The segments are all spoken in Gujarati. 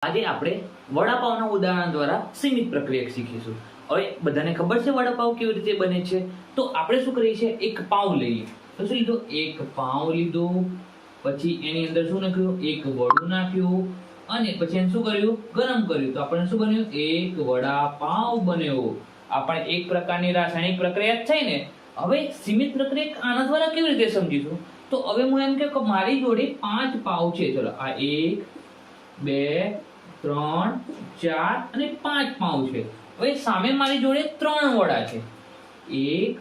આજે આપણે વડાપાવના ઉદાહરણ દ્વારા સીમિત પ્રક્રિયા શીખીશું. હવે બધાને ખબર છે વડાપાવ કેવી રીતે બને છે, તો આપણે શું કરીએ છીએ, એક પાવ લઈએ. તો શું લીધું, એક પાવ લીધો, પછી એની અંદર શું નાખ્યું, એક વડું નાખ્યું, અને પછી એને શું કર્યું, ગરમ કર્યું. તો આપણે શું બન્યું, એક વડાપાવ બન્યો. આપણે એક પ્રકારની રાસાયણિક પ્રક્રિયા થઈ ને. હવે સીમિત પ્રક્રિયા આના દ્વારા કેવી રીતે સમજીશું, તો હવે હું એમ કે મારી જોડે 5 પાવ છે. ચલો, આ 1 2 3 4 અને 5 પાવ છે. હવે સામે મારી જોડે 3 વડા છે, 1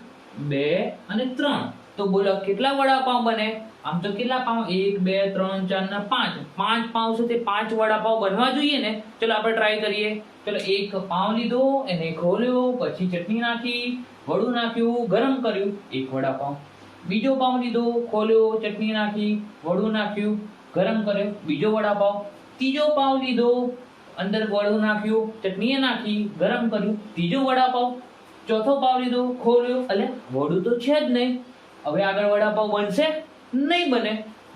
2 અને 3. તો બોલો કેટલા વડાપાવ બને? આમ તો કેટલા પાવ, 1 2 3 4 ને 5 પાવ છે, તે 5 વડાપાવ બનવા જોઈએ ને. ચલો આપણે ટ્રાય કરીએ. ચલો, એક પાવ લીધો, એને ખોલ્યો, પછી ચટણી નાખી, વડું નાખ્યું, ગરમ કર્યું, એક વડાપાવ. બીજો પાવ લીધો, ખોલ્યો, ચટણી નાખી, વડું નાખ્યું, ગરમ કર્યો, બીજો વડાપાવ. ત્રીજો પાવ લીધો, અંદર વડું નાખ્યું, ચટણી નાખી, ગરમ કર્યું, ત્રીજો વડાપાવ. ચોથો પાવ લીધો, ખોલ્યો, એટલે વડું તો છે જ નહીં. હવે આગળ વડાપાવ બનશે? નહીં બને.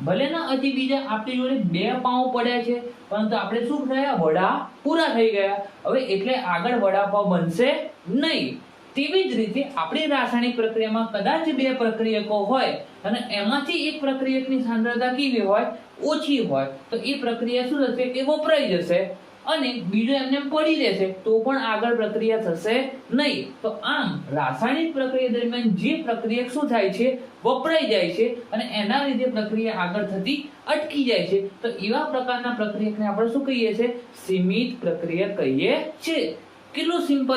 ભલે ના હજી બીજા આપણી જોડે 2 પાવ પડ્યા છે, પરંતુ આપણે શું થયા, વડા પૂરા થઈ ગયા. હવે એટલે આગળ વડાપાવ બનશે નહીં. તેવી જ રીતે આપણી રાસાયણિક પ્રક્રિયામાં કદાચ 2 પ્રક્રિયકો હોય અને એમાંથી એક પ્રક્રિયકની સાંદ્રતા કેવી હોય, ઓછી હોય, તો એ પ્રક્રિયા શું થશે, એ વપરાઈ જશે અને બીજો એમને પડી રહેશે, તો પણ આગળ પ્રક્રિયા થશે નહીં. તો આમ રાસાયણિક પ્રક્રિયા દરમિયાન જે પ્રક્રિયક શું થાય છે, વપરાઈ જાય છે અને એના લીધે પ્રક્રિયા આગળ થતી અટકી જાય છે. તો એવા પ્રકારના પ્રક્રિયકને આપણે શું કહીએ છીએ, સીમિત પ્રક્રિયા કહીએ છીએ. કેટલું સિમ્પલ